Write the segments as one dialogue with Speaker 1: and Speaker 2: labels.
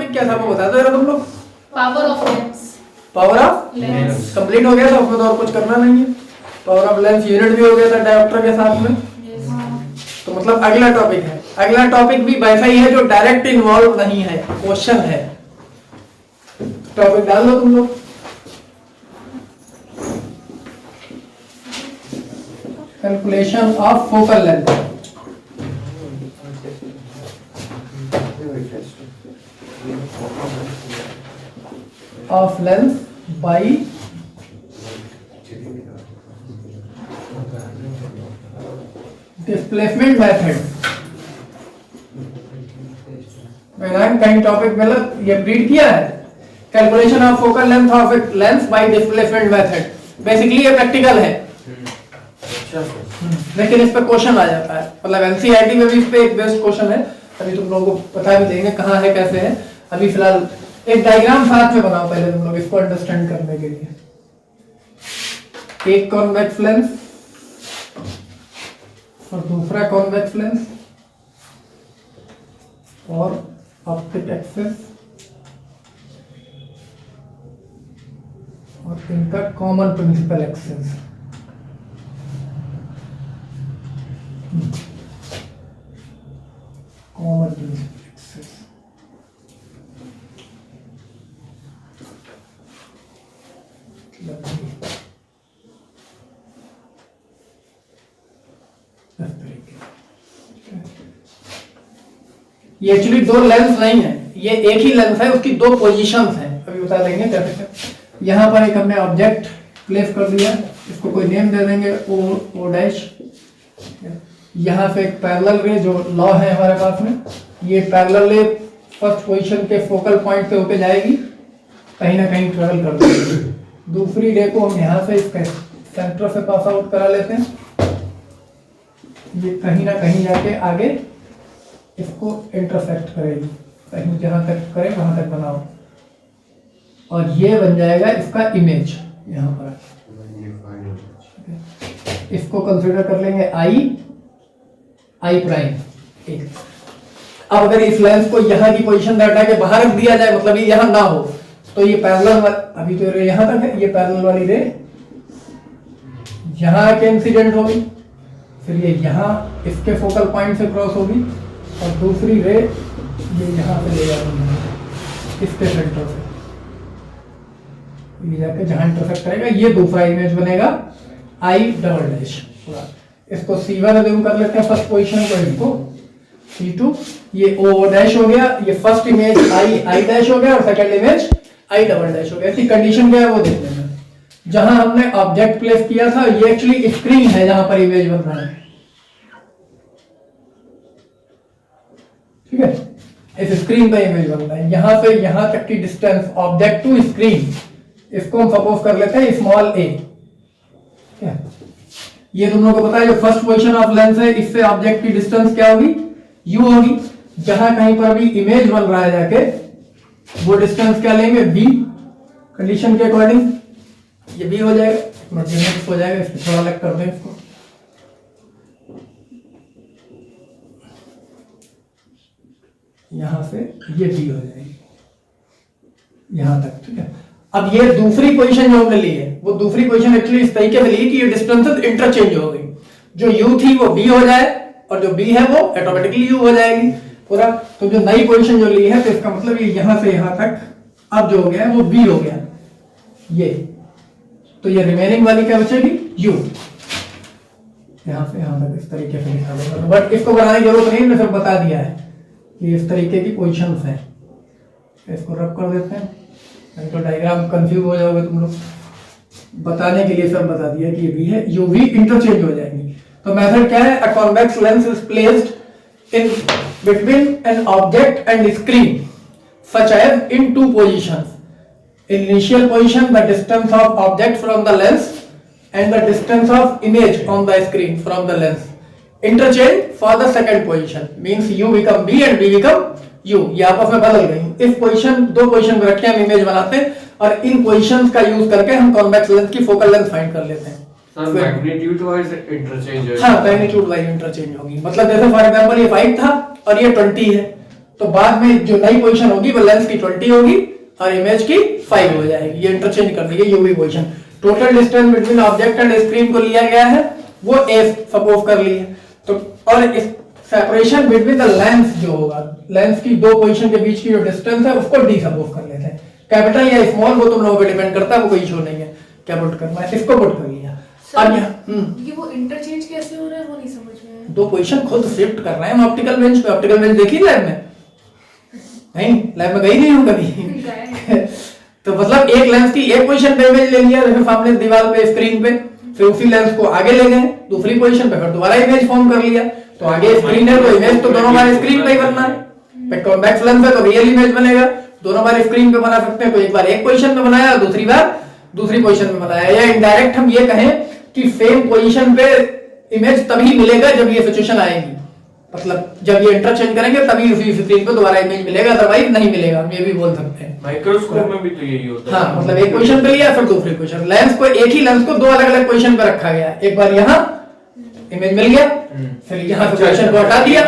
Speaker 1: Topic क्या था वो बता दो जरा तुम लोग।
Speaker 2: Power of lens.
Speaker 1: Power of
Speaker 2: lens
Speaker 1: complete हो गया था, उसमें तो और कुछ करना नहीं है। पावर ऑफ लेंस यूनिट भी हो गया था डायोप्टर के साथ में। तो मतलब अगला टॉपिक है, अगला टॉपिक भी वैसा ही है जो डायरेक्ट इन्वॉल्व नहीं है, क्वेश्चन है। टॉपिक डाल दो तुम लोग। Calculation of focal length of lens by displacement method. मैंने कहीं टॉपिक मतलब ये रीड किया है, calculation of focal length of a lens bye displacement method. Basically ये प्रैक्टिकल है, लेकिन इस पर क्वेश्चन आ जाता है, मतलब एनसीईआरटी में भी इस पे एक बेस्ट क्वेश्चन है। अभी तुम लोगों को पता भी देंगे कहाँ है कैसे है। अभी फिलहाल एक डायग्राम साथ में बनाओ पहले तुम लोग इसको अंडरस्टैंड करने के लिए। एक कॉन्वेक्स लेंस और दूसरा कॉन्वेक्स लेंस और ऑप्टिक एक्सिस और इनका common principal axis. Common principal axis ये एक्चुअली दो लेंस नहीं है, ये एक ही लेंस है, उसकी दो पोजीशंस हैं। अभी बता देंगे कैसे। यहाँ पर एक हमने ऑब्जेक्ट प्लेस कर दिया, इसको कोई नेम दे देंगे ओ डैश। यहाँ से एक पैरेलल रे जो लॉ है हमारे पास में, ये पैरेलल रे फर्स्ट पोजीशन के फोकल पॉइंट से होके जाएगी, कहीं ना कहीं ट्रेवल कर देगी। दूसरी रे को हम यहाँ से इसके सेंटर से पास आउट करा लेते हैं, ये कहीं ना कहीं जाके आगे इसको इंटरसेक्ट करेगी, कहीं जहां तक करे वहां तक बनाओ, और ये बन जाएगा इसका इमेज। यहाँ पर इसको कंसीडर कर लेंगे आई प्राइम। ठीक, अब अगर इस लेंस को यहाँ की पोजीशन से हटा के बाहर रख दिया जाए, मतलब ये यहाँ ना हो, तो ये पैरेलल अभी तो रे यहाँ तक है, ये पैरेलल वाली रे यहाँ आके इंसिडेंट होगी, फिर ये यहाँ इसके फोकल पॉइंट से क्रॉस होगी, और दूसरी रे ये यहाँ से ले जाएगी इसके सेंटर से, ये जाके जहां इंटरसेक्ट करेगा, ये दूसरा इमेज बनेगा आई डबल डैश। इसको C1 अज्यूम कर लेते हैं फर्स्ट पोजीशन को, इसको C2, ये O डैश हो गया, ये फर्स्ट इमेज आई डैश हो गया और second image I double dash हो गया। इसकी कंडीशन क्या है वो देख लेना। जहां हमने ऑब्जेक्ट प्लेस किया था ये एक्चुअली स्क्रीन है जहां पर इमेज बन रहा है, ठीक है, इस स्क्रीन पे इमेज बन रहा है। यहां से यहां तक की डिस्टेंस ऑब्जेक्ट टू स्क्रीन, इसको हम सपोज कर लेते हैं स्मॉल a। ये तुम लोगों को पता है जो फर्स्ट पोजीशन ऑफ लेंस है, इससे ऑब्जेक्ट की डिस्टेंस क्या होगी, u होगी। जहां कहीं पर भी इमेज बन रहा है जाके वो डिस्टेंस क्या लेंगे, b। कंडीशन के अकॉर्डिंग ये b हो जाएगा, नेक्स्ट हो जाएगा, इसको थोड़ा अलग कर दें इसको, यहां से ये b हो जाएगी यहां तक, ठीक है। अब ये दूसरी पोजीशन जो हमने ली है, वो दूसरी पोजीशन एक्चुअली इस तरीके से ली कि ये डिस्टेंसेस इंटरचेंज हो गई, जो u थी वो b हो जाए और जो b है वो ऑटोमेटिकली u हो जाएगी पूरा। तो जो नई पोजीशन जो ली है, तो इसका मतलब ये यहां से यहां तक अब जो हो गया है वो b हो गया ये, तो ये रिमेनिंग वाली क्या बचेगी, u। यहां से यहां तक इस तरीके से लिखा होगा, बट इसको बनाने की जरूरत नहीं, मैंने सब बता दिया है कि इस तरीके की पोजीशंस है। इसको रब कर देते हैं, नहीं तो डायग्राम कंफ्यूज हो जाओगे तुम लोग। बताने के लिए सब बता दिया कि ये भी है, यू भी इंटरचेंज हो जाएंगी। तो मेथड क्या है, a convex lens is placed in between an object and screen such as in two positions. In initial position, the distance of object from the lens and the distance of image on the screen from the lens interchange for the second position, means u become b and b become u। ये आपस में बदल गई। इस position, दो position में रख के हम इमेज बनाते हैं और इन पोजीशंस का यूज करके हम कॉन्वेक्स लेंस की फोकल लेंथ फाइंड कर लेते हैं।
Speaker 3: सर मैग्नीट्यूड वाइज इंटरचेंज है।
Speaker 1: हाँ, मैग्नीट्यूड वाइज इंटरचेंज होगी। मतलब जैसे फॉर एग्जांपल ये 5 था और ये 20 है, तो बाद में जो नई पोजीशन होगी वो लेंस की 20 होगी और इमेज की 5 हो जाएगी। ये इंटरचेंज कर देंगे UV position. Total distance between object and screen को लिया गया है वो a सपोज कर लिया। तो और इस सेपरेशन बिटवीन द लेंस जो होगा, लेंस की दो पोजीशन के बीच की जो डिस्टेंस है उसको d सपोज कर लेते हैं। कैपिटल या स्मॉल वो तुम लोगों पे डिपेंड करता है, वो कोई इशू नहीं है क्या पुट करना है, इसको पुट कर लिया। अब
Speaker 2: ये वो इंटरचेंज कैसे हो रहा है वो नहीं समझ में आया।
Speaker 1: दो पोजीशन खुद शिफ्ट कर रहे हैं हम ऑप्टिकल बेंच पे। ऑप्टिकल बेंच देखी लैब में? नहीं, लैब में गई नहीं हूं कभी। तो मतलब एक लेंस की एक पोजीशन पे इमेज ले लिया, जैसे सामने दीवार पे स्क्रीन पे, फिर उसी लेंस को आगे ले गए दूसरी पोजीशन पे, फिर दोबारा इमेज फॉर्म कर लिया। तो आगे स्क्रीन है तो इमेज तो दोनों बार स्क्रीन पे ही बनना है। फिर कॉन्वेक्स लेंस है तो रियल इमेज बनेगा, दोनों बार स्क्रीन पे बना सकते हैं। तो एक बार एक पोजीशन पे बनाया, दूसरी बार दूसरी पोजीशन पे बनाया। या इनडायरेक्ट हम ये कहें कि सेम पोजीशन पे इमेज तभी मिलेगा जब ये सिचुएशन आएगी, मतलब जब ये इंटरचेंज करेंगे तभी उसी स्क्रीन पे दोबारा इमेज मिलेगा, अदरवाइज नहीं मिलेगा। हम ये भी बोल सकते हैं।
Speaker 3: माइक्रोस्कोप में भी तो यही होता है।
Speaker 1: हाँ, मतलब एक पोजीशन पे लिया फिर दूसरी पोजीशन। लेंस को, एक ही लेंस को दो अलग अलग पोजीशन पे रखा गया। एक बार यहाँ इमेज मिल गया, फिर यहाँ से पोजीशन को हटा दिया, एक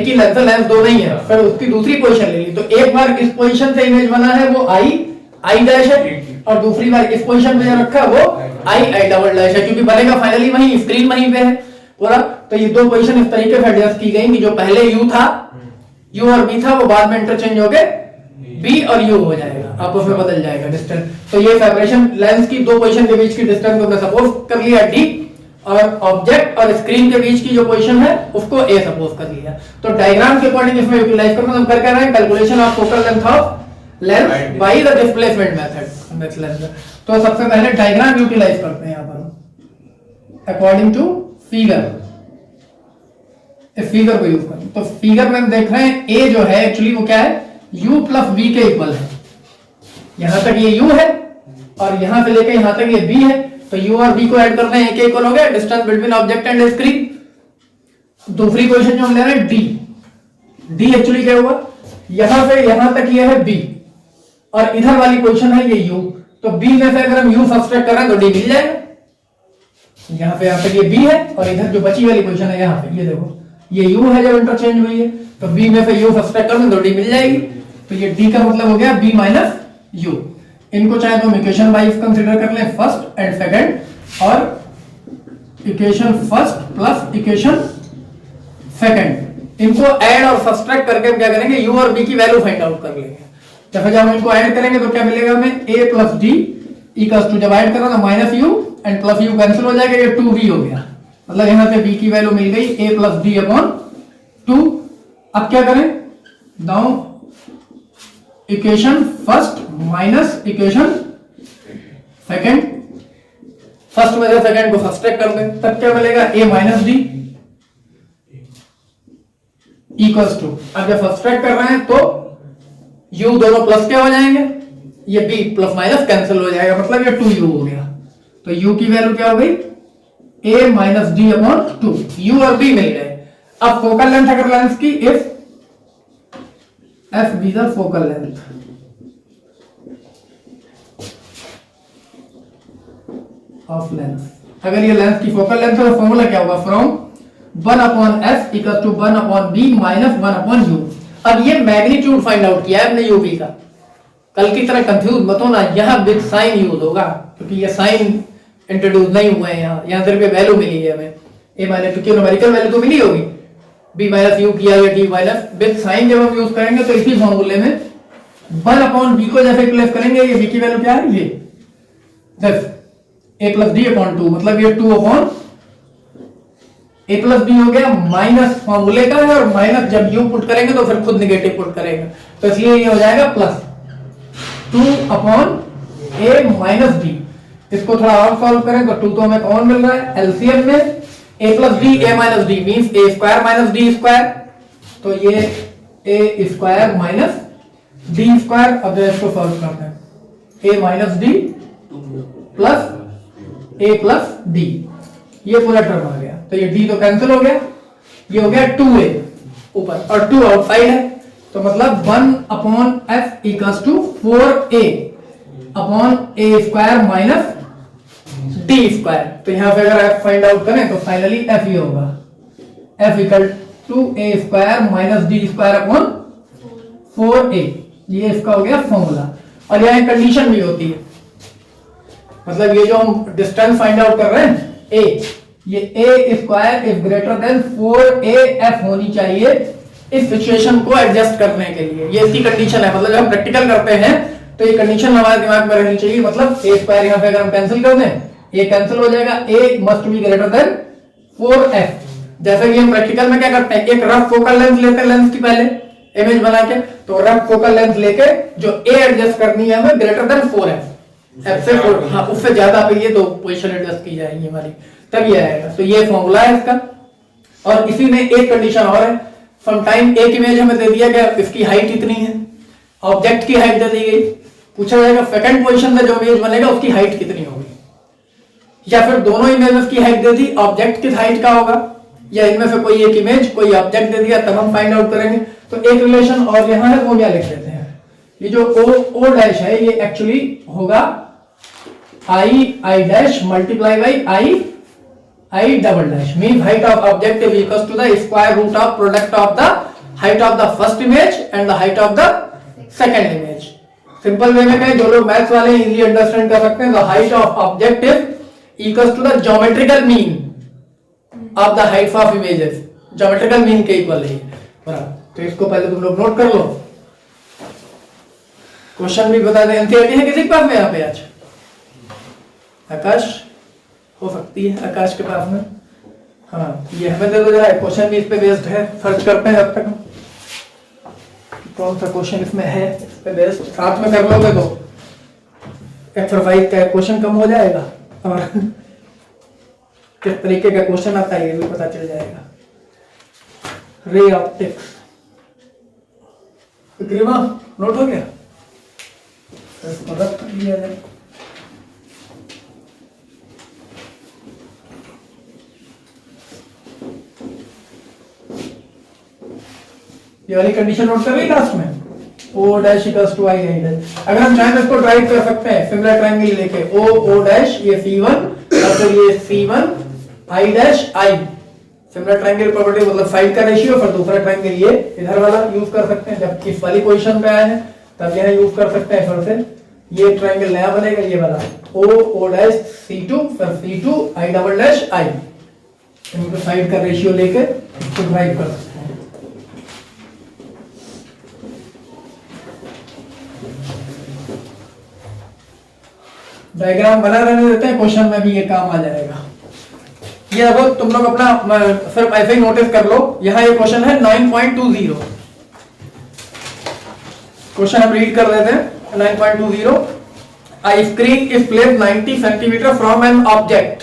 Speaker 1: ही लेंस है, लेंस दो नहीं है, फिर उसकी दूसरी पोजीशन ले ली। तो एक बार इस पोजीशन से इमेज बना है वो आई डैश है, और दूसरी बार इस पोजीशन पे जो रखा वो आई डबल डैश है, क्योंकि बनेगा फाइनली वहीं, स्क्रीन वहीं पे है पूरा। तो ये दो पोजीशन इस तरीके से एडजस्ट की गई कि जो पहले यू था, यू और बी था, वो बाद में इंटरचेंज हो गए बी और यू हो जाएगा, आपस में बदल जाएगा डिस्टेंस। तो ये सेपरेशन लेंस की दो पोजीशन के बीच की डिस्टेंस को हमने सपोज कर लिया डी, और ऑब्जेक्ट और स्क्रीन के बीच की जो पोजीशन है उसको ए सपोज कर लिया। तो डायग्राम के अकॉर्डिंग इसमें यूटिलाइज करना हम कर रहे हैं calculation of focal length of lens by the displacement method. तो सबसे पहले डायग्राम यूटिलाइज करते हैं यहाँ पर अकॉर्डिंग टू फिगर। इस फिगर को यूज करें तो फिगर में हम देख रहे हैं ए जो है एक्चुअली वो क्या है, u प्लस b के इक्वल है। यहां तक ये u है और यहां से लेकर यहां तक ये b है, तो u और b को ऐड करते हैं, a के इक्वल हो गया distance between object and screen. दूसरी पोजीशन जो हम ले रहे हैं d एक्चुअली क्या हुआ, यहां से यहां तक ये है b और इधर वाली पोजीशन है ये u। तो b में से अगर हम u सब्सट्रैक्ट कर रहे हैं तो d मिल जाएगा। यहां पे यहां तक ये b है और इधर जो बची वाली पोजीशन है यहाँ पे ये देखो ये u है, जब इंटरचेंज हुई है तो b में से u सब्सट्रैक्ट कर दें तो d मिल जाएगी। तो ये d का मतलब हो गया b माइनस u। इनको चाहे तो हम इक्वेशन वाइज कंसीडर कर लें, फर्स्ट एंड सेकंड, और equation first plus equation second, इनको ऐड और सब्सट्रैक्ट करके हम क्या करेंगे, u और b की वैल्यू फाइंड आउट कर लेंगे। जब हम इनको ऐड करेंगे तो क्या मिलेगा हमें, a plus d equals to, जब ऐड करो तो minus u and plus u cancel हो जाएगा, ये 2b हो गया। मतलब यहां पे b की वैल्यू मिल गई a प्लस d अपॉन 2। अब क्या करें, now equation first minus equation second, first में से सेकंड को सब्सट्रैक्ट कर दें, तब क्या मिलेगा, a minus d equals to, अब जब सब्सट्रैक्ट कर रहे हैं तो u दोनों प्लस के हो जाएंगे, ये b प्लस माइनस कैंसिल हो जाएगा, मतलब ये 2u हो गया। तो u की वैल्यू क्या हो गई, a minus D upon 2, u और b मिल गए। अब फोकल लेंथ अगर लेंस की, if f be the focal length, of lens, अगर ये लेंस की फोकल लेंथ है तो फॉर्मूला क्या होगा, from 1 upon f equal to 1 upon b minus 1 upon u। अब ये मैग्नीट्यूड फाइंड आउट किया है हमने uv का, कल की तरह कंफ्यूज मत होना, यहां विद साइन यूज होगा क्योंकि ये साइन इंट्रोड्यूस नहीं हुए हैं। यहाँ सिर्फ वैल्यू मिली है हमें, a माइनस, क्योंकि न्यूमेरिकल वैल्यू तो मिली होगी, b माइनस u किया या d माइनस, विद साइन जब हम यूज करेंगे तो इसी फॉर्मूले में 1 अपॉन b को जैसे प्लेस करेंगे, ये b की वैल्यू क्या है, ये this a plus d upon 2, मतलब ये 2 अपॉन a प्लस b हो गया, माइनस फॉर्मूले का है, और माइनस जब u पुट करेंगे तो फिर खुद निगेटिव पुट करेंगे, तो इसलिए ये हो जाएगा plus 2 upon a minus d। इसको थोड़ा और सॉल्व करें तो 2 तो हमें कॉमन मिल रहा है, एलसीएम में a plus d a minus d means a square minus d square, तो ये a square minus d square. अब इसको सॉल्व करते हैं, a minus d plus a plus d, ये पूरा टर्म आ गया, तो ये d तो कैंसिल हो गया, ये हो गया 2a ऊपर और 2 आउटसाइड है, तो मतलब 1 upon f equals to 4a upon a square minus d square. तो यहां पे अगर f फाइंड आउट करें तो फाइनली f ये होगा, f equal to a square minus d square upon 4a, ये इसका हो गया फॉर्मूला। और यहाँ कंडीशन भी होती है, मतलब ये जो हम डिस्टेंस फाइंड आउट कर रहे हैं a, ये a square is greater than 4af होनी चाहिए इस सिचुएशन को एडजस्ट करने के लिए। ये इसकी कंडीशन है, मतलब जब हम प्रैक्टिकल करते हैं तो ये कंडीशन हमारे दिमाग में रहनी चाहिए। मतलब a स्क्वायर यहाँ पे अगर हम कैंसिल कर दें, a कैंसिल हो जाएगा, a must be greater than 4f। जैसे कि हम प्रैक्टिकल में क्या करते हैं, एक रफ फोकल लेंथ लेते हैं, लेंस की पहले इमेज बना के, तो रफ फोकल लेंथ लेके जो a एडजस्ट करनी है हमें ग्रेटर देन 4f, f से 4, हाँ उससे ज्यादा पे ये दो पोजीशन एडजस्ट की जाएगी हमारी, तब ये आएगा। तो ये फॉर्मूला है इसका। और इसी में एक कंडीशन और है, सम टाइम एक इमेज हमें दे दिया गया, इसकी हाइट इतनी है, ऑब्जेक्ट की हाइट दे दी गई, पूछा जाएगा सेकंड पोजीशन में जो इमेज बनेगा उसकी हाइट कितनी होगी, या फिर दोनों इमेजेस की हाइट दे दी, ऑब्जेक्ट किस हाइट का होगा, या इनमें से कोई एक इमेज कोई ऑब्जेक्ट दे दिया, तब हम फाइंड आउट करेंगे। तो एक रिलेशन और यहाँ है, वो क्या लिख देते हैं, ये जो o डैश है ये एक्चुअली होगा i dash multiply by i double dash, mean height of object is equal to the square root of product of the height of the first image and the height of the second image. Simple way में कहें, जो लोग maths वाले easily understand कर सकते हैं, the height of object is equal to the geometrical mean of the height of images, geometrical mean के equal है बराबर। तो इसको पहले तुम लोग नोट कर लो। क्वेश्चन भी बता दें, एनसीईआरटी है किसी के पास में यहाँ पे आज? आकाश हो सकती है आकाश के पास में, हाँ ये हमें दे दो जरा, क्वेश्चन भी इस पे बेस्ड है, सर्च करते हैं अब तक हम कौन सा क्वेश्चन इसमें है, इस पे बेस्ड साथ में कर लोगे तो एक्सरसाइज का क्वेश्चन कम हो जाएगा और किस तरीके का क्वेश्चन आता है ये भी पता चल जाएगा। रे ऑप्टिक्स, ग्रीवा नोट हो गया, इसको रख दिया जाए। ये वाली कंडीशन नोट कर ली लास्ट में, o dash equals to i dash. अगर हम चाहें तो इसको ड्राइव कर सकते हैं, सिमिलर ट्रायंगल लेके o डैश ये c1 और फिर ये c1 i dash i, similar triangle property मतलब साइड का रेशियो, फिर दूसरा ट्रायंगल ये इधर वाला यूज कर सकते हैं। जब इस वाली पोजीशन पे आए हैं तब यह यूज कर सकते हैं, फिर से ये ट्रायंगल नया बनेगा, ये वाला o डैश c2 फिर c2 i double dash i, इनको साइड का रेशियो लेके इसको ड्राइव कर सकते हैं। डायग्राम बना रहने देते हैं, क्वेश्चन में भी ये काम आ जाएगा। ये अब तुम लोग अपना सिर्फ ऐसे ही नोटिस कर लो, यहाँ ये क्वेश्चन है 9.20, क्वेश्चन हम रीड कर लेते हैं 9.20। A screen is placed 90 centimetre from an object,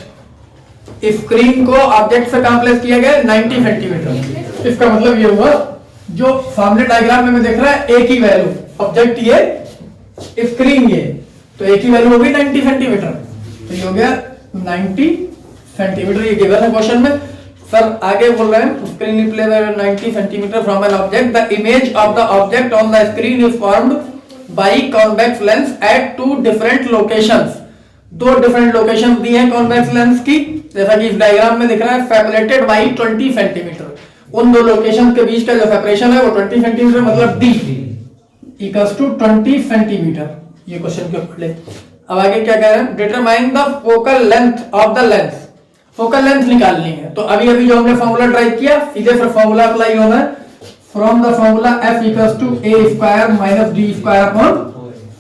Speaker 1: screen को ऑब्जेक्ट से कहां प्लेस किया गया 90 सेंटीमीटर। इसका मतलब ये हुआ जो सामने डायग्राम में देख रहा है एक ही वैल्यू, ऑब्जेक्ट ये स्क्रीन ये, तो एक ही वैल्यू होगी 90 सेंटीमीटर, तो ये हो गया 90 सेंटीमीटर, ये गिवन है क्वेश्चन में। सर आगे बोल रहे हैं screen placed 90 centimetre from an object, the image of the object on the screen is formed by convex lens at two different locations. दो डिफरेंट लोकेशंस दी हैं कॉन्वेक्स लेंस की, जैसा कि इस डायग्राम में दिख रहा है, सेपरेटेड बाय 20 सेंटीमीटर। उन दो लोकेशन के बीच का जो सेपरेशन है वो 20 सेंटीमीटर, मतलब d इक्वल्स टू 20 सेंटीमीटर। ये क्वेश्चन के ऊपर ले। अब आगे क्या कह रहे हैं, determine the focal length of the lens, focal length निकालनी है। तो अभी अभी जो हमने फॉर्मूला ड्राइव किया, सीधे फिर फॉर्मूला अप्लाई होना है, from the formula f equals to a square minus d square upon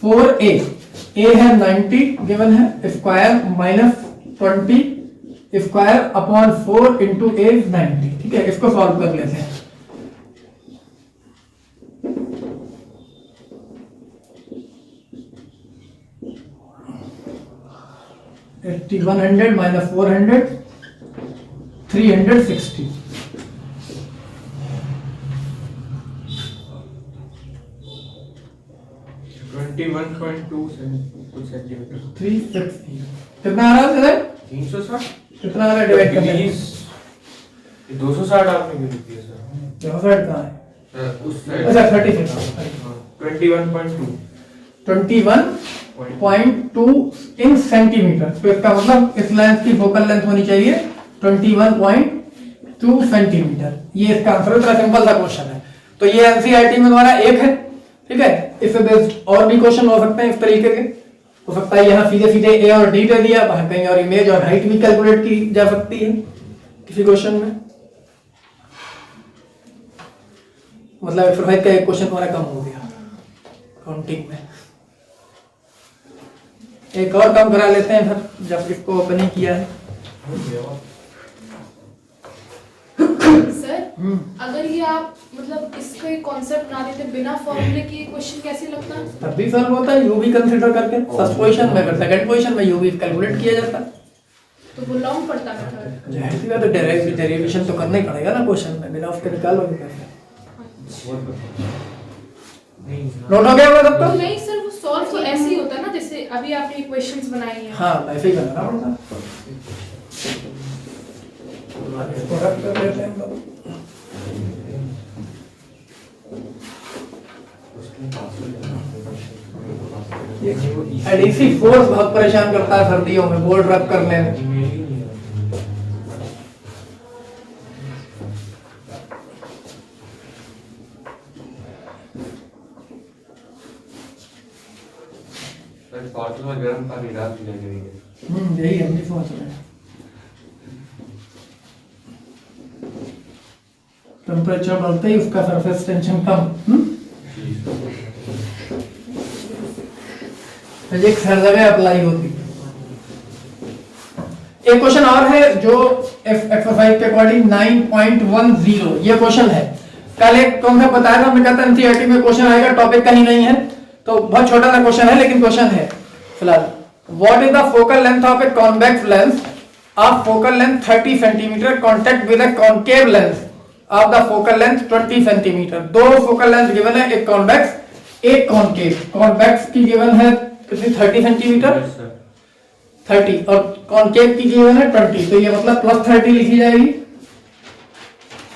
Speaker 1: 4a। a है 90 गिवन है, square minus 20 square upon 4 into a 90। ठीक है, इसको सॉल्व कर लेते हैं। Eighty 100 minus 400 360।
Speaker 3: सेंटीमीटर
Speaker 1: 360 कितना आ रहा है?
Speaker 3: 360
Speaker 1: कितना आ रहा है डिवाइड करने में?
Speaker 3: 260 आपने क्यों लिख दिया सर?
Speaker 1: 260 कहाँ है?
Speaker 3: उस साइड
Speaker 1: अच्छा 36 21.2 इन सेंटीमीटर। तो इसका मतलब इस लेंस की फोकल लेंथ होनी चाहिए 21.2 सेंटीमीटर। ये इसका आंसर है, इतना सिंपल सा क्वेश्चन है। तो ये एनसीईआरटी में तुम्हारा एक है, ठीक है, इससे बेस्ड और भी क्वेश्चन हो सकते हैं इस तरीके के। हो सकता है यहाँ सीधे सीधे ए और डी दे दिया, वहां कहीं और इमेज और हाइट भी कैलकुलेट की जा सकती है किसी क्वेश्चन में। मतलब एक्सरसाइज का एक क्वेश्चन हमारा कम हो गया काउंटिंग में। एक और काम करा लेते हैं सर, जब इसको ओपन ही किया है।
Speaker 2: सर अगर ये आप मतलब इसका एक कॉन्सेप्ट बना देते बिना फॉर्मूले की, क्वेश्चन कैसे लगता?
Speaker 1: तब भी सॉल्व होता है, यू भी कंसीडर करके फर्स्ट पोजीशन में, अगर सेकंड पोजीशन में यू भी कैलकुलेट किया जाता।
Speaker 2: तो वो लॉन्ग पड़ता मेथड।
Speaker 1: जाहिर सी बात है, डेरिवेशन तो करना ही पड़ेगा ना क्वेश्चन में, बिना उसके निकालोगे कैसे। नोट हो गया होगा तब
Speaker 2: तो
Speaker 1: तक?
Speaker 2: नहीं सर, वो सॉल्व तो ऐसे ही होता है ना, जैसे अभी आपने इक्वेशंस बनाई हैं।
Speaker 1: हाँ वैसे ही बनाना पड़ता। इसको रख कर लेते हैं हम लोग। एडहेसिव फोर्स बहुत परेशान करता है सर्दियों में, बोर्ड रब करने में।
Speaker 3: गर्म पानी डाल दिया करेंगे।
Speaker 1: यही हम भी सोच रहे हैं। टेम्परेचर बढ़ते ही उसका सरफेस टेंशन कम। फिजिक्स हर जगह अप्लाई होती है। एक क्वेश्चन और है जो एक्सरसाइज के अकॉर्डिंग 9.10 ये क्वेश्चन है। कल एक कॉन्सेप्ट बताया था, मैं कहता एनसीईआरटी में क्वेश्चन आएगा, टॉपिक कहीं नहीं है, तो बहुत छोटा सा क्वेश्चन है लेकिन क्वेश्चन है फिलहाल। What is the focal length of a convex lens of focal length 30 centimetre contact with a concave lens of the focal length 20 centimetre. दो फोकल लेंथ गिवन है, एक कॉन्वेक्स एक कॉन्केव। कॉन्वेक्स की given है कितनी, 30 centimetre 30, और concave की given है 20, तो ये मतलब +30 लिखी जाएगी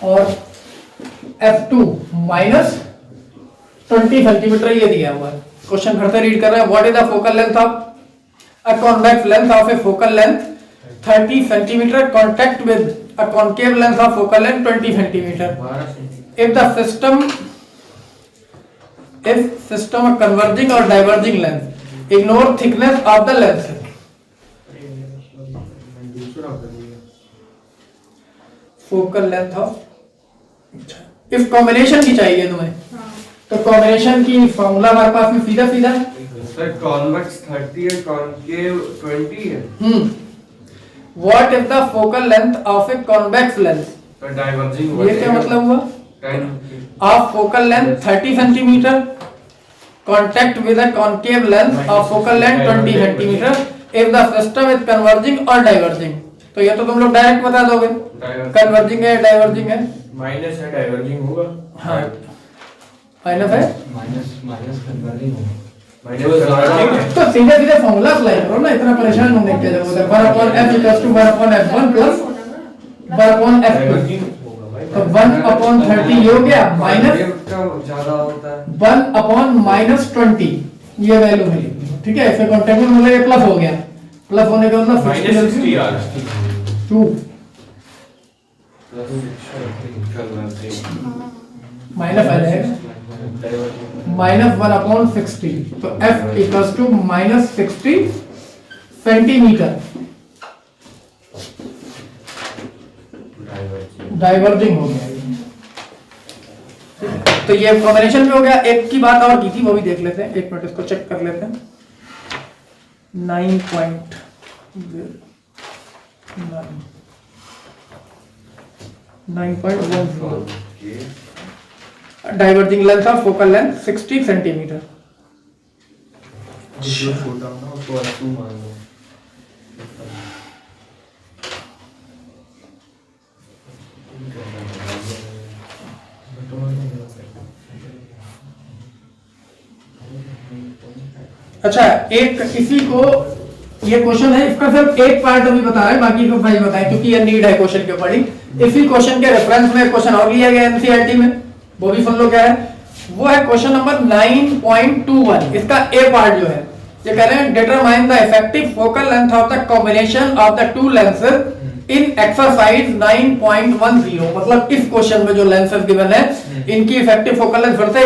Speaker 1: और F2 -20 सेंटीमीटर ये दिया हुआ है। क्वेश्चन फिर से रीड कर रहे हैं। What is the focal length of a convex lens of A focal length 30 centimetre contact with a concave lens of focal length 20 centimetre. If the system a converging or diverging lens, ignore thickness of the lens. Focal length of, if combination की चाहिए तुम्हें तो combination की formula हमारे पास में सीधा सीधा है
Speaker 3: सर। कॉन्वेक्स 30 है, कॉन्केव 20 है।
Speaker 1: What is the focal length of a convex lens?
Speaker 3: Diverging
Speaker 1: ये क्या मतलब हुआ? Of focal length 30 centimetre contact with a concave lens of focal length 20 centimetre if the system is converging और diverging. तो ये तो तुम लोग डायरेक्ट बता दोगे, कन्वर्जिंग है डाइवर्जिंग है।
Speaker 3: माइनस है, डाइवर्जिंग होगा।
Speaker 1: हाँ माइनस है,
Speaker 4: माइनस कन्वर्जिंग होगा।
Speaker 1: तो सीधे सीधे फॉर्मूला अप्लाई करो ना, इतना परेशान होने की जरूरत है। 1/f = 1/f1 + 1/f2, तो 1/30 ये हो गया, माइनस
Speaker 3: ज्यादा होता है
Speaker 1: 1/-20 ये वैल्यू मिली। ठीक है, इससे कॉन्टेक्ट में मतलब ये प्लस हो गया, प्लस होने का मतलब
Speaker 3: -60 आ रहा है।
Speaker 1: 2 माइनस आ जाएगा -1/60, तो f = -60 सेंटीमीटर। डाइवर्जिंग हो गया ये। तो ये कॉम्बिनेशन में हो गया। एक की बात और की थी, वो भी देख लेते हैं, एक मिनट इसको चेक कर लेते हैं। 9.10 diverging length of focal length 60 centimetre.
Speaker 3: जो छोटा ना उसको R2 मान लो।
Speaker 1: अच्छा, एक इसी को ये क्वेश्चन है, इसका सिर्फ एक पार्ट अभी बता रहे हैं, बाकी को भाई बताएं क्योंकि ये नीड है क्वेश्चन के अकॉर्डिंग। इसी क्वेश्चन के रेफरेंस में क्वेश्चन और लिया गया एनसीईआरटी में, वो भी सुन लो क्या है। वो है क्वेश्चन नंबर 9.21। इसका ए पार्ट जो है, ये कह रहे हैं determine the effective focal length of the combination of the two lenses in exercise 9.10। मतलब इस क्वेश्चन में जो लेंसेज गिवन है इनकी इफेक्टिव फोकल लेंथ, फिर से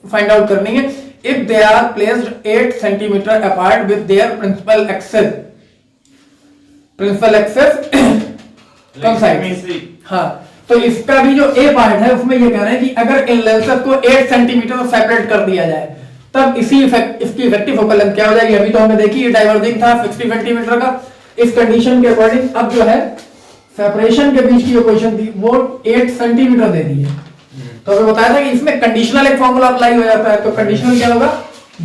Speaker 1: फाइंड आउट करनी है। If they are placed 8 centimetre apart with their principal axes coincide. हाँ, तो इसका भी जो ए पार्ट है उसमें ये कह रहे हैं कि अगर इन लेंसेज को 8 सेंटीमीटर सेपरेट कर दिया जाए तब इसकी इफेक्टिव फोकल लेंथ क्या हो जाएगी। अभी तो हमने देखी ये डाइवर्जिंग था 60 सेंटीमीटर का। इस कंडीशन के अकॉर्डिंग अब जो है सेपरेशन के बीच की जो पोजीशन थी वो 8 सेंटीमीटर दे दी है। तो हमें बताया था कि इसमें कंडीशनल एक फॉर्मूला अप्लाई हो जाता है। तो कंडीशनल क्या होगा,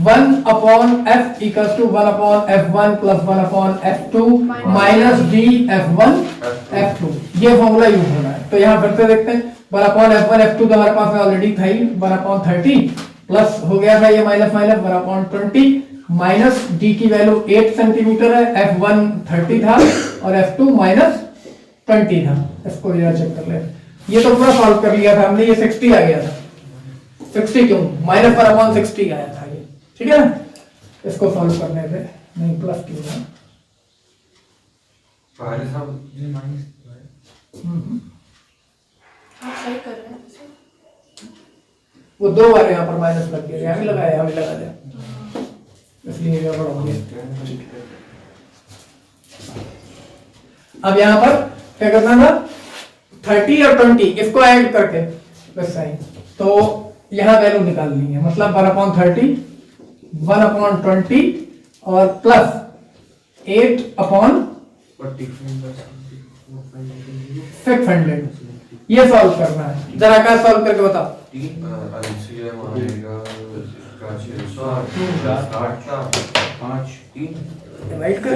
Speaker 1: 1/f equals to 1/f1 plus 1/f2 minus df1 f2। ये फॉर्मूला यूज होना है। तो यहाँ फिर से देखते हैं 1/f1 f2 तो हमारे पास ऑलरेडी था ही 1/30 प्लस हो गया था ये माइनस माइनस 1/20 माइनस d की वैल्यू 8 सेंटीमीटर है, f1 30 था और f2 माइनस 20 था। इसको जरा चेक कर ले। ये तो पूरा सॉल्व कर लिया था हमने, ये 60 आ गया था। 60 क्यों, माइनस 1/60 आया था ये, ठीक है ना। इसको सॉल्व करने पे नहीं प्लस क्यों है,
Speaker 3: पहले सब
Speaker 4: ये माइनस
Speaker 2: आप सही कर रहे हैं सर।
Speaker 1: वो 2 बार यहाँ पर माइनस लग गया, यहाँ भी लगाया यहाँ भी लगा दिया, इसलिए गड़बड़ हो गया। अब यहाँ पर क्या करना था, 30 और 20 इसको ऐड करके बस साइन, तो यहाँ वैल्यू निकालनी है। मतलब 1/30 1/20 और प्लस 8/600 ये सॉल्व करना है। जरा क्या सॉल्व करके बताओ। डिवाइड कर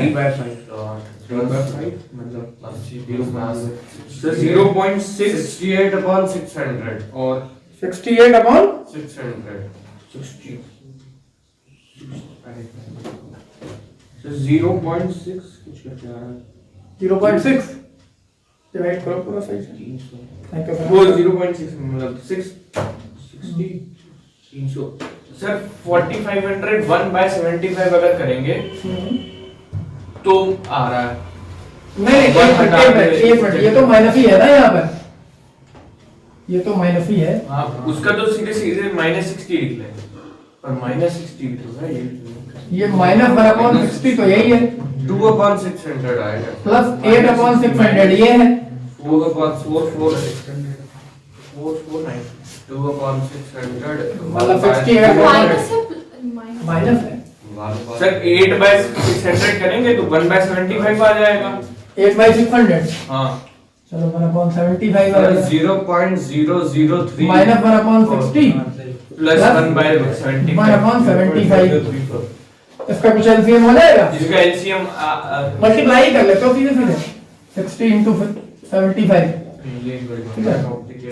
Speaker 3: 0.68/600 और
Speaker 1: 68/600
Speaker 3: 0.6 कुछ करके आ रहा है
Speaker 1: 0.6 डिवाइड करो पूरा सही से। थैंक यू
Speaker 3: वो 0.6 मतलब 660 300 सर 4500 1/75 अगर करेंगे तो आ रहा है।
Speaker 1: नहीं एक मिनट ये तो माइनस ही है ना यहाँ पर, ये तो माइनस ही है।
Speaker 3: हाँ उसका तो सीधे सीधे -60 लिख लें, पर -60 तो है
Speaker 1: ये माइनस 1/60 तो यही है
Speaker 3: 2/600 आएगा
Speaker 1: प्लस 8/600 ये है
Speaker 3: 4/449 2/600
Speaker 1: मतलब 68
Speaker 2: माइनस है
Speaker 1: माइनस है।
Speaker 3: सर 8/600 करेंगे तो 1/75 आ जाएगा।
Speaker 1: 8/600
Speaker 3: हाँ
Speaker 1: चलो 1/75 आ
Speaker 3: सर
Speaker 1: गया
Speaker 3: 0.003
Speaker 1: माइनस 1/60
Speaker 3: प्लस 1/75
Speaker 1: इसका कुछ एलसीएम हो जाएगा,
Speaker 3: जिसका एलसीएम
Speaker 1: मल्टीप्लाई कर लेते हो सीधे सीधे 60 into 75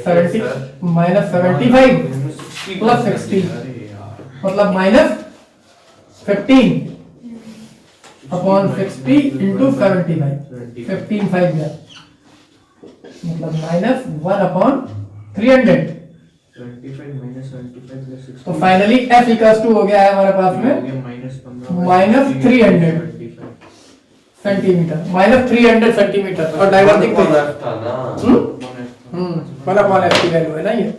Speaker 1: 70 माइनस 75 प्लस 60 मतलब माइनस 15/60 into 75 15/5 गया मतलब माइनस 1/300। तो फाइनली f इक्वल्स टू हो गया है हमारे पास में -300 सेंटीमीटर -300 सेंटीमीटर और डाइवर्जिंग 1/f की वैल्यू है ना ये।